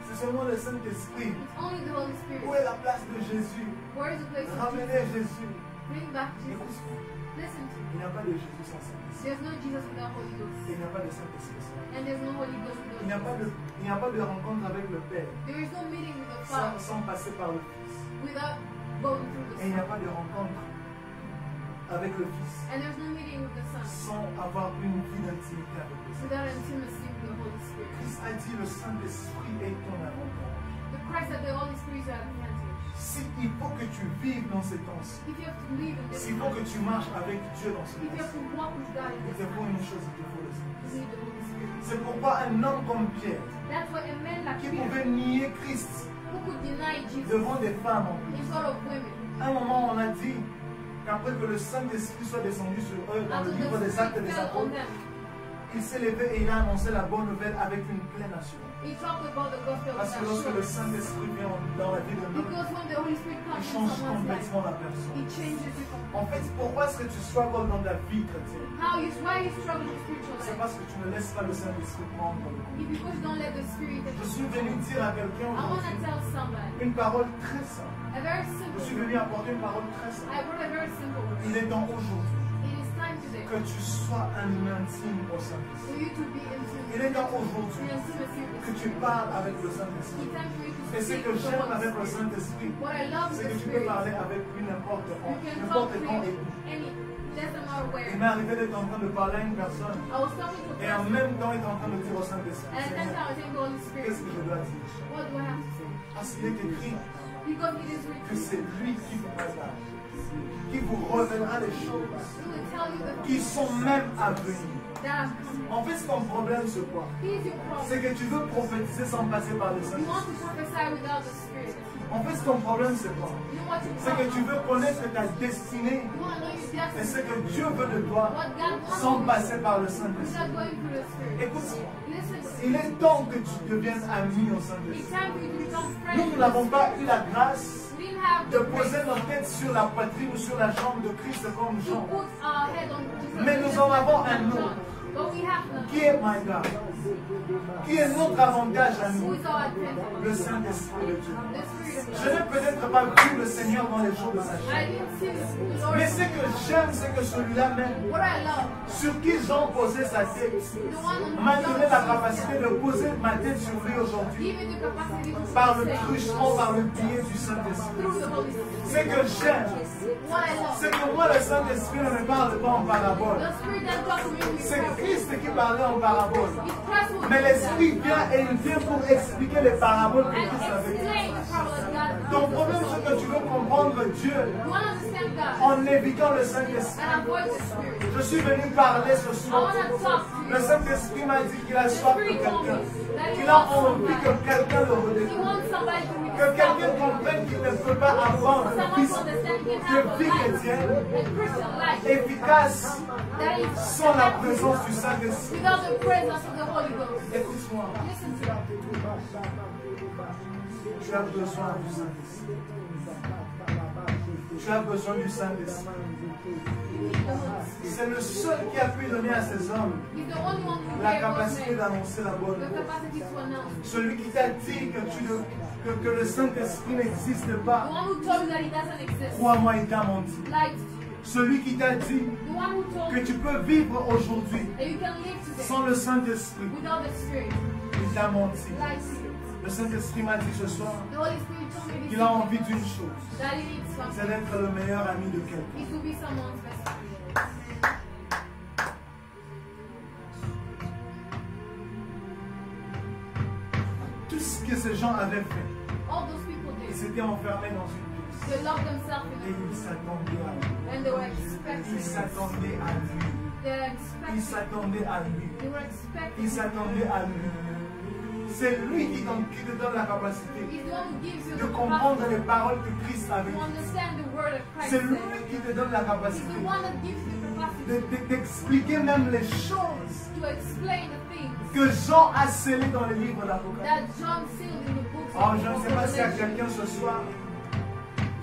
c'est seulement le Saint-Esprit. it's only the Holy Spirit. Où est la place de Jésus? Where is the place of Ramenez Jesus? Jésus. Bring back Jesus. Écoute, Listen to me. il n'y a pas de Jésus sans Saint-Esprit. There's no Jesus without Holy Ghost. Il n'y a pas de Saint-Esprit sans And there's no Holy Ghost Il without n'y a pas Jesus. de rencontre avec le Père There is no meeting with the sans, Father sans passer par le Fils. without going through the Et il n'y a Son. pas de rencontre avec le Fils And there's no meeting with the Son sans avoir une vie d'intimité avec le Saint. without intimacy with the Holy Spirit. Christ a dit le Saint-Esprit est ton avantage. The Christ that the Holy Spirit is your advantage. Il faut que tu vives dans ces temps-ci. If you have to live in this S'il faut que time, tu marches avec Dieu dans ce if you have temps-ci, to walk with God in il this te faut time, une chose, il te faut le you Saint-Esprit. need the Holy Spirit. C'est pourquoi un homme comme Pierre, That's why a man like qui Peter, pouvait nier Christ who could deny Jesus devant des femmes en in plus. front of women, À un moment, on a dit qu'après que le Saint-Esprit soit descendu sur eux dans le after livre the des Actes Spirit des fell on Apôtres, them, il s'est levé et il a annoncé la bonne nouvelle avec une pleine assurance. he talked about the gospel Parce of que lorsque le assurance. Saint-Esprit vient dans la vie de l'homme, Because when the Holy Spirit il comes in change someone's life, complètement la personne. He changes you completely. En fait, pourquoi est-ce que tu struggles dans ta vie chrétienne? Why you struggle with spiritual C'est life? parce que tu ne laisses pas le Saint-Esprit prendre le contrôle. It's because you don't let the Spirit take Je suis venu dire à quelqu'un I want to aujourd'hui tell somebody une parole très simple. a very Je simple suis word. venu apporter une parole très simple. I brought a very simple word. Il est temps aujourd'hui It is time today que tu sois un intime au for Saint-Esprit. you to be intimate. Il est temps In aujourd'hui intimacy with que the tu Spirit. parles avec le Saint-Esprit. It's time for you to Et ce speak que to the j'aime Holy avec le Spirit. Saint-Esprit, What I love c'est with que the tu peux Spirit, parler avec lui n'importe you quand, can talk n'importe to quand et him où. any, doesn't matter Il where. m'est arrivé d'être en train de parler à une personne I was talking to a et en person, même temps être en train de dire au Saint-Esprit, and at that time Seigneur, I was saying to the Holy Spirit, qu'est-ce que je dois dire? what do I have to say? Parce qu'il est écrit Because it is que written, c'est lui qui vous parlera, qui vous révélera les choses He will tell you the qui sont même à venir. that have come. En fait, ton problème, c'est quoi? Here's your C'est problem. que tu veux prophétiser sans passer par le You Saint-Esprit. want to prophesy without the Spirit. En fait, ton problème, c'est quoi? You know what you C'est que tu want. veux connaître ta destinée You want to know your et destiny ce que Dieu veut de toi What God wants sans from you passer par le Saint-Esprit. without going through the Spirit. Écoute, Listen to il me. est temps que tu deviennes ami au It's Saint-Esprit. time for you to become friends Nous with n'avons the pas Spirit. eu la grâce We didn't have de the grace poser notre tête sur la poitrine ou sur la jambe de Christ comme to Jean. put our head on Jesus. Mais nous en avons un autre. But we have none. Qui est, my God? Qui est notre avantage à Who nous? is our advantage? Le Saint-Esprit de Dieu. The Spirit of Je God. n'ai peut-être pas vu le Seigneur dans les jours de sa I chair. didn't see the Lord. Mais ce que j'aime, c'est que celui-là même, What I love, sur qui Jean posait sa tête, the one m'a on donné la capacité de poser ma tête sur lui aujourd'hui give me the capacity to par le say truchement, par le biais du Saint-Esprit. through the Holy Spirit. Ce que j'aime, What I love, c'est que moi, le Saint-Esprit ne me parle pas en parabole. the Spirit that talks to me with C'est parable. Christ qui parlait en parabole. It's Christ who Mais does l'Esprit that. vient et il vient pour expliquer les paraboles que And Christ avait dit. explain the parable of God. Ton problème, c'est que tu veux comprendre Dieu You want to understand God en évitant le Saint-Esprit. and avoid the Spirit. Je suis venu parler ce I soir. want to talk to Le you. Saint-Esprit m'a dit qu'il a The soif de Spirit told quelqu'un. me that he Qu'il a wants envie que somebody. quelqu'un le He redécouvre. wants somebody to Que quelqu'un rediscover. comprenne qu'il ne peut pas avoir une Someone vie to understand he can de have a vie life, chrétienne a Christian life, efficace that is sans la présence du Saint-Esprit. without the presence of the Holy Ghost. Écoute-moi, Listen to me. tu as besoin du Saint-Esprit. Tu as besoin du Saint-Esprit. You need the Holy Spirit. C'est le seul qui a pu donner à ces hommes He's the only one who la gave us capacité men d'annoncer la bonne the nouvelle. capacity to announce. Celui qui t'a dit que le Saint-Esprit n'existe The pas, one who told you that he doesn't exist. crois-moi, il t'a menti. Lied to you. Celui qui t'a dit The one who told que you tu peux vivre aujourd'hui that you can live today sans le Saint-Esprit, without the Spirit. il t'a menti. Lied to you. Le Saint-Esprit m'a dit ce soir The Holy Spirit told me this qu'il a evening envie d'une chose, that he needs c'est something. d'être le meilleur ami de quelqu'un. It will be someone's best friend. Tout ce que ces gens avaient fait, All those people ils did. s'étaient enfermés dans une pièce They loved themselves et in ils s'attendaient à lui. it. And they were Ils expecting. s'attendaient à lui. They were Ils expecting. s'attendaient à lui. They were expecting. Ils s'attendaient à lui. C'est lui qui te donne la capacité He's the one who gives you de the comprendre capacity les paroles que Christ avait to dites. understand the word of Christ. C'est said. lui qui te donne la He's capacité the one that gives you the capacity d'expliquer même les choses to explain the things que Jean a scellées dans les livres d'Apocalypse. that John sealed in the books Oh, of je ne sais pas s'il y a Revelation. quelqu'un ce soir.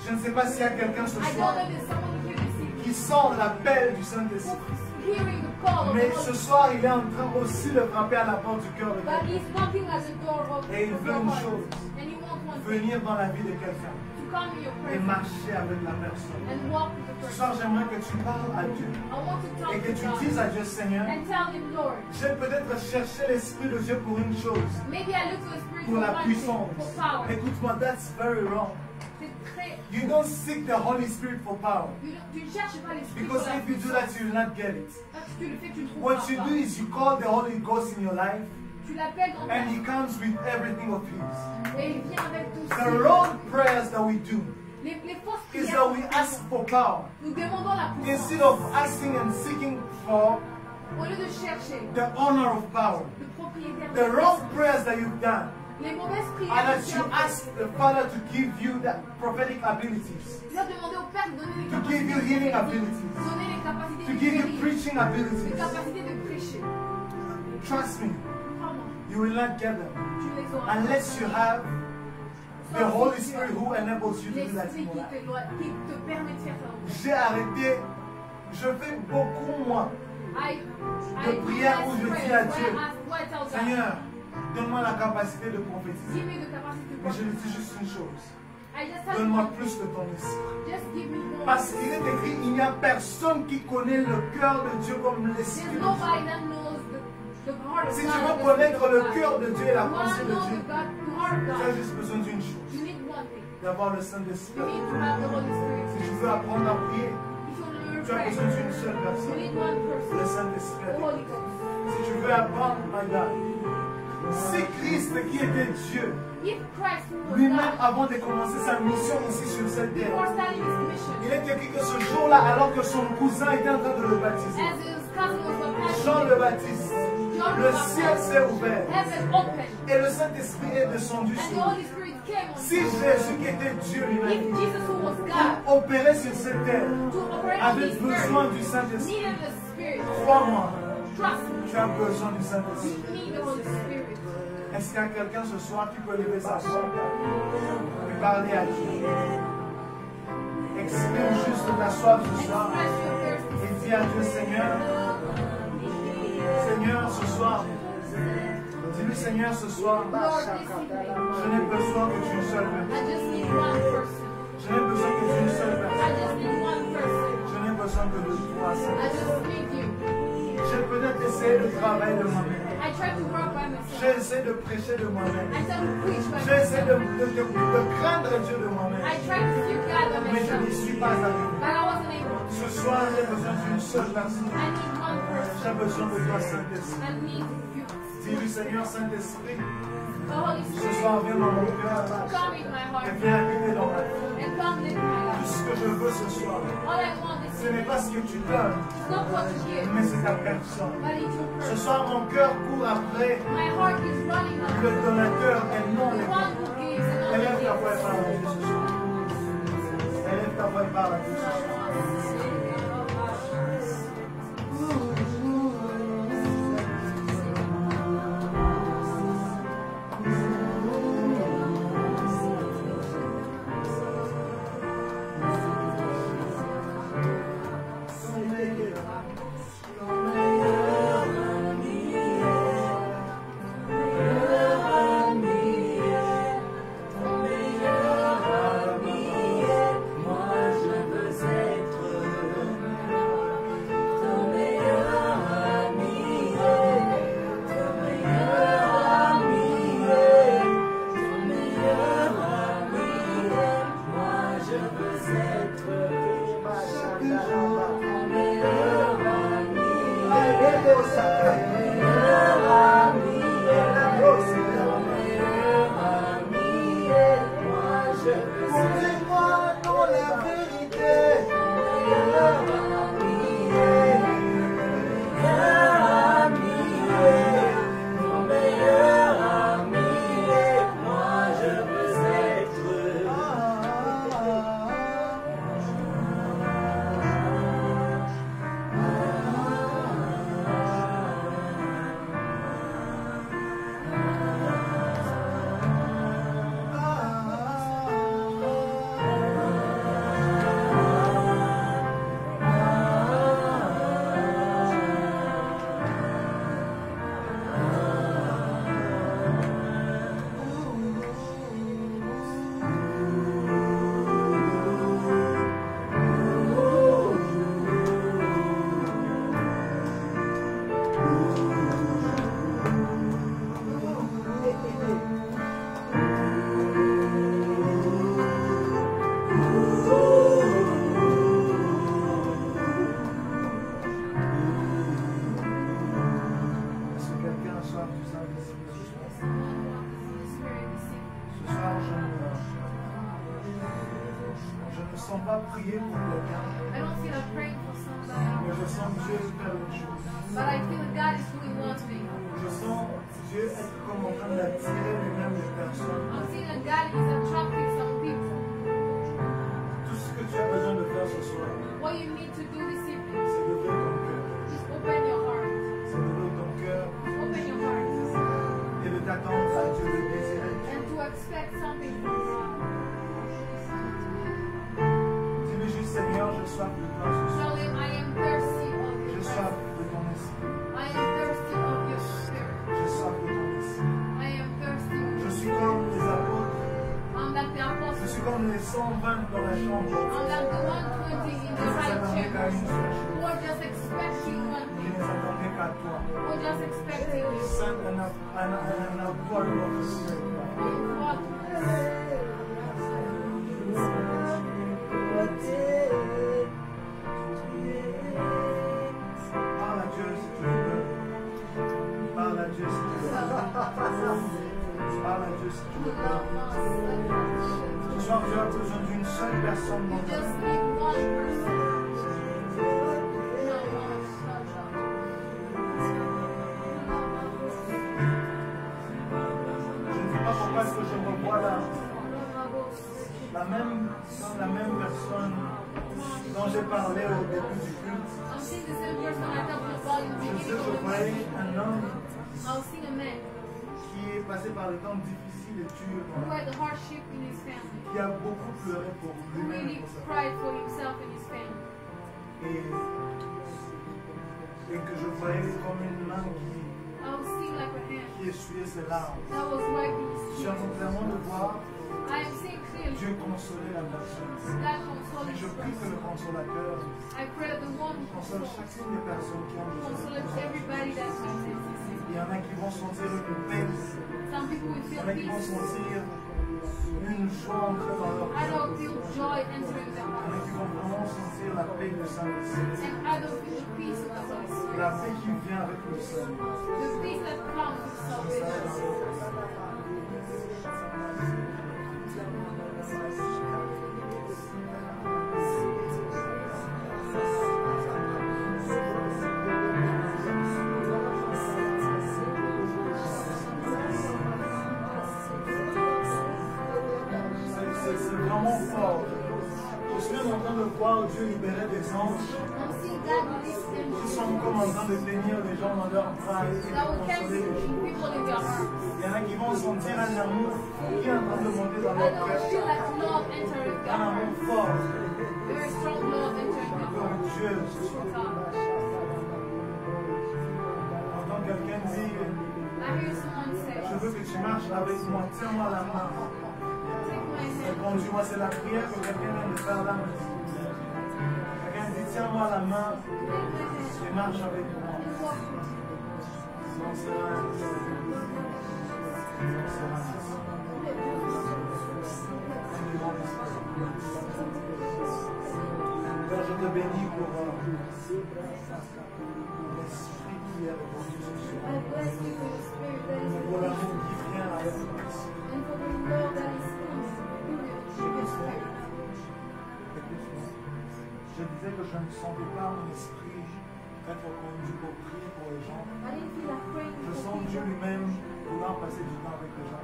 Je ne sais pas s'il y a quelqu'un ce I don't soir know if there's someone here this evening qui sent l'appel du Saint-Esprit. who's hearing the call of Mais the ce Holy soir, il est en train aussi de frapper à la porte du cœur de But quelqu'un. he's knocking at the door of Et il of veut your une heart. chose. And he wants one thing, Venir dans la vie de quelqu'un to come in your et presence marcher avec la personne. and walk with the Ce person. soir, j'aimerais que tu parles à Dieu I want to talk et que to tu God dises à Dieu, Seigneur, and tell him, Lord, j'ai peut-être cherché l'Esprit de Dieu pour une chose, maybe I look to the Spirit pour for la one thing, puissance. for power. Écoute-moi, that's very wrong. C'est très... You don't seek the Holy Spirit for power. Tu ne cherches pas l'Esprit Because pour la if you do puissance. that, you will not get it. Parce que tu le fais, tu ne trouves What pas. you do is you call the Holy Ghost in your life Tu l'appelles dans ta and vie He comes with everything of His. et il vient avec tout The ça. wrong prayers that we do Les fausses is prières, that we ask for power nous demandons la puissance. instead of asking and seeking for Au lieu de chercher the honor of power. le propriétaire The de wrong la prayers that you've done les mauvaises are prières that que tu you as ask the Father to give you the prophetic abilities, Tu as demandé au Père de donner les to give capacités you healing de abilities, donner les capacités to de give you guérir, preaching les abilities. capacités de prêcher. Trust me, Crois-moi, you will not get them tu les auras. unless you have the Holy Spirit who enables you to do that L'Esprit in your life. qui te permet de faire ça. J'ai arrêté, je fais beaucoup moins. De prière où je dis à Dieu, Seigneur, Seigneur, donne-moi la capacité de prophétiser. give me the capacity to Mais je work. lui dis juste une chose, I just have donne-moi one plus thing. de ton esprit. Just give me more. Parce qu'il est écrit, il n'y a personne qui connaît le cœur de Dieu comme l'esprit There's de Dieu. nobody that knows the heart of Si tu God. veux the connaître spirit le of God. cœur de Dieu et la You want pensée to de know Dieu, the heart of tu as God. juste besoin d'une chose, You need one thing. d'avoir le You Saint-Esprit. need to have the Holy Spirit. Si tu veux apprendre à prier, If you want to learn tu as prayer, besoin d'une seule you personne, need one le person. Saint-Esprit. The Holy Ghost. Si tu veux apprendre, my God, c'est Christ qui était Dieu, If Christ was lui-même God, avant de commencer sa mission ici sur cette terre, before starting his mission, il est écrit que ce jour-là, alors que son cousin était en train de le baptiser, as his cousin was baptized, Jean le Baptiste, John le was ciel baptized, s'est ouvert heaven opened, et le Saint-Esprit est descendu and sur the lui. Holy Spirit came on Si him. Jésus qui était Dieu lui-même, If Jesus, who was God, opérait sur cette terre, to operate on avait his besoin earth, du Saint-Esprit, needed the Spirit. crois-moi, Trust me. tu as besoin du Saint-Esprit. You need the Holy Spirit. Est-ce qu'il y a quelqu'un ce soir qui peut lever sa voix et parler à Dieu? Exprime juste ta soif ce soir Express your thirst. et dis à Dieu, Seigneur, Dis-lui, Seigneur, ce soir, Lord, this evening, je n'ai besoin que d'une seule I personne. just need one person. Je n'ai besoin que d'une seule I personne. just need one person. Je n'ai besoin que de toi, I Seigneur. just need you. J'ai peut-être essayé de travailler de moi-même. I try to work by myself. J'ai essayé de prêcher de moi-même. I try to preach by J'ai essayé myself. de craindre Dieu de moi-même. I try to fear God by Mais je n'y myself. suis pas arrivé. But I wasn't able. Ce soir, j'ai besoin d'une seule personne. I need one person. J'ai besoin de toi, Saint-Esprit. I need you. Dis-lui, Seigneur Saint-Esprit, The Holy ce Spirit, soir, viens dans mon cœur come in my et heart viens habiter dans ma vie. and come live my Tout life. ce que je veux ce soir, All I want is ce n'est pas ce que tu donnes, it's not what you give, mais c'est ta personne. but it's your Ce person. soir, mon cœur court après My heart is running le after donateur et non the les one who gives and not Élève ta voix et the parle à Dieu ce soir. Élève ta voix et parle à Dieu ce soir. Conduis-moi dans la vérité. Est-ce que quelqu'un a soif du Saint-Esprit ce soir? Ce soir, je ne sens pas prier pour quelqu'un, I don't feel like praying for somebody, mais je sens Dieu faire une chose. but I feel God is doing one thing. Je sens Dieu être comme en train d'attirer lui-même les personnes. I'm seeing that God is attracting some people. Tout ce que tu as besoin de faire ce soir, What you need to do this evening c'est d'ouvrir ton cœur. is open your heart. C'est d'ouvrir ton cœur Open your heart et de t'attendre à Dieu, de désirer. and to expect something from God. Dis-lui juste, Seigneur, je soif de toi ce soir. Tell him, I am thirsty of Je your soif presence. de ton esprit. I am thirsty of your spirit. Je soif de ton esprit. I am thirsty of Je your suis spirit. comme les apôtres. I'm like the Je apostle. suis comme les 120 dans la chambre. I'm like the 120 in the Ils ne right s'attendaient qu'à une chamber. seule chose. Who are just expecting one Ils thing. ne s'attendaient qu'à toi. Who are just expecting you. Send an outpouring of the Spirit. What? Parle à Dieu si tu le veux. Parle à Dieu si tu le veux. Parle à Dieu si tu le veux. Ce soir, tu as besoin d'une seule personne dans You ta just vie. need one person. Je ne sais pas pourquoi est-ce que je revois la même personne dont j'ai parlé au début du culte. I'm seeing the same person I talked about in the Je sais beginning que je of the voyais message. un homme I was seeing a man qui est passé par des temps difficiles et durs, who had the hardship in his family. qui a beaucoup pleuré pour Who lui-même et really pour sa famille. cried for himself and his family. Et que je voyais comme une main qui I'll sing like a hand qui essuyait ses larmes. that was wiping his Je suis en tears. train clairement de voir I am seeing clearly Dieu consoler la personne. that Mais consoling je prie que le consolateur I pray that the one who console consoles, chacune des personnes qui ont besoin de consoles console. everybody that needs it. Il y en a qui vont sentir une paix. Some people will Il y feel en a qui vont peace. sentir une joie entrer dans leur I cœur. don't feel joy entering their Il y en a heart. qui vont vraiment sentir la paix du Saint-Esprit. And I don't feel the peace of the Holy Spirit. La paix qui vient avec le Seigneur. The peace that comes with salvation. C'est vraiment fort. Je suis en train de voir Dieu libérer des anges I'm seeing God release qui angels sont comme en train de tenir les gens dans leurs bras et de that will consoler les gens. carry people in their heart. Il y en a qui vont sentir un amour qui est en train de monter dans I leur don't cœur. feel like love entering their Un heart. amour fort. Very strong love entering their heart. Comme Dieu. For God. Entends quelqu'un dire, I hear someone say, je veux que tu marches avec moi, tiens-moi la main. take my Et hand. conduis-moi, c'est la prière que quelqu'un vient de faire là. Quelqu'un dit, tiens-moi la main Take my hand. et marche avec moi. And walk with me. On sera Père, je te bénis pour l'esprit qui est répandu sur ce I bless you for the spirit that is pour in l'amour qui vient avec le Christ. and for the love that is coming through your spirit. Je disais que je ne sentais pas mon esprit être conduit pour prier pour les gens. I didn't feel like praying Je for sens Dieu people. lui-même vouloir passer du temps avec les gens.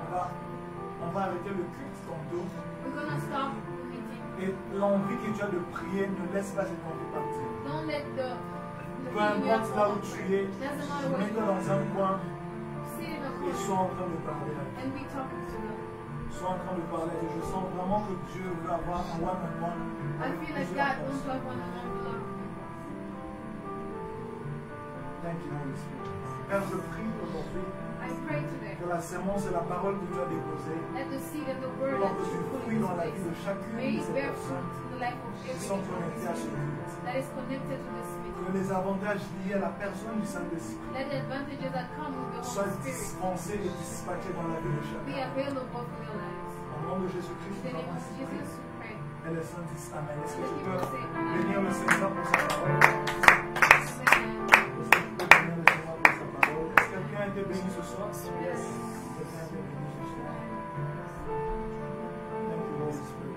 On va arrêter le culte tantôt. We're gonna stop the meeting. Et l'envie que tu as de prier, ne laisse pas cette envie partir. Don't let the Peu feeling you have importe là où tu es, doesn't matter where mets-toi dans un coin sit in a et corner sois en train de parler avec and be talking to them. eux. Sois en train de parler avec eux. Je sens vraiment que Dieu veut avoir un one-on-one. I avec feel like plusieurs God wants to personnes. have one-on-one with us. Thank you, Holy Spirit. Père, je prie aujourd'hui I pray today que la sémence et la parole que tu as déposée that the seed and the word that portent you du put fruit in dans la this vie de place chacune may de it ces bear fruit personnes in the life of qui every sont connectées à ce individual culte. that is connected to this meeting. Que les avantages liés à la personne du Saint-Esprit Let the advantages that come with the soient Holy Spirit dispensés et dispatchés dans la vie de be chacun. available for your lives. Au nom de Jésus-Christ, In the nous name avons of prié. Jesus, we pray. Et les saints disent Amen. Est-ce que The tu people peux say amen. bénir le Seigneur pour sa parole? Amen. Est-ce que tu peux bénir le Seigneur pour sa parole? Est-ce que quelqu'un a été béni ce soir? Yes. Quelqu'un a été béni ce soir? Thank you, Holy Spirit.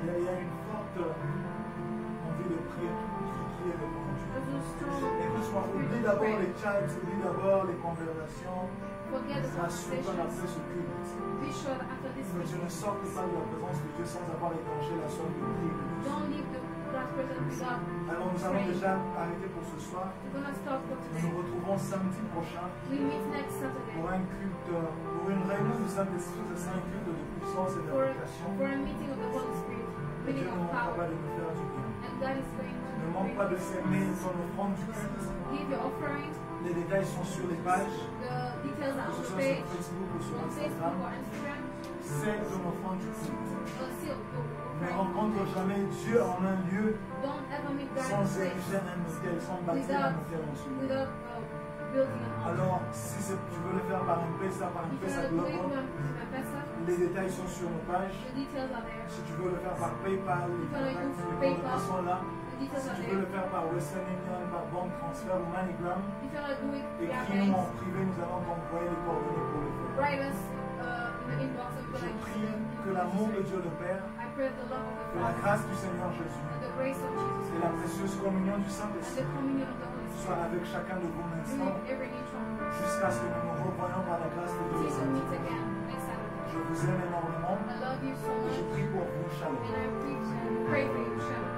Il y a une forte envie de prier qui est répandue. There's a strong Et que ce soit, oublie spirit of d'abord prayer. les chats, oublie d'abord les conversations. Forget the Rassure-toi conversations. après ce culte. Be sure that after this Que tu ne meeting, sortes pas de la présence de Dieu sans avoir étanché la somme de prière. don't leave the God's presence without Alors nous allons praying. déjà arrêter pour ce soir. We're gonna stop for Nous today. nous retrouvons samedi prochain We meet next Saturday pour un culte, pour une réunion du Saint-Esprit. Ce sera un culte de puissance et for d'application. a meeting of the Holy Spirit, Et meeting Dieu ne of manquera pas power, de nous faire du bien. and God is going to Ne manque pas de s'aimer ton offrande du culte. give your offering. Les détails sont sur les pages, The details are que ce on soit the sur page, Facebook ou sur on Instagram. Facebook or Instagram. C'est ton offrande du culte. Seal your Ne offering. rencontre jamais Dieu en un lieu Don't ever meet God sans in a place ériger un hôtel, sans bâtir un hôtel ensuite. without building an altar. Alors, si tu veux le faire par un PESA, par un If you PESA are doing Global, M-Pesa, les détails sont sur nos pages. the details are there. Si tu veux le faire par PayPal, les contacts, les coordonnées sont là. The details Si are tu veux there. le faire par Western Union, par banque transfert ou MoneyGram, If you want to do it via écris-nous en banks, privé, nous allons t'envoyer les coordonnées pour le faire. write us in the inbox and we'll Je like prie que l'amour de Dieu le Père, I pray the love of the que la Father grâce du Seigneur Jésus and the grace of Jesus et la Christ précieuse communion du and the Saint-Esprit communion of the Holy soient Spirit avec chacun de vous be maintenant with every each one of us. jusqu'à ce que nous nous revoyions par la grâce de Dieu. Till we meet again next Saturday. Je vous aime énormément I love you so et je much prie pour vous, Shalom. and I pray for you. Shalom.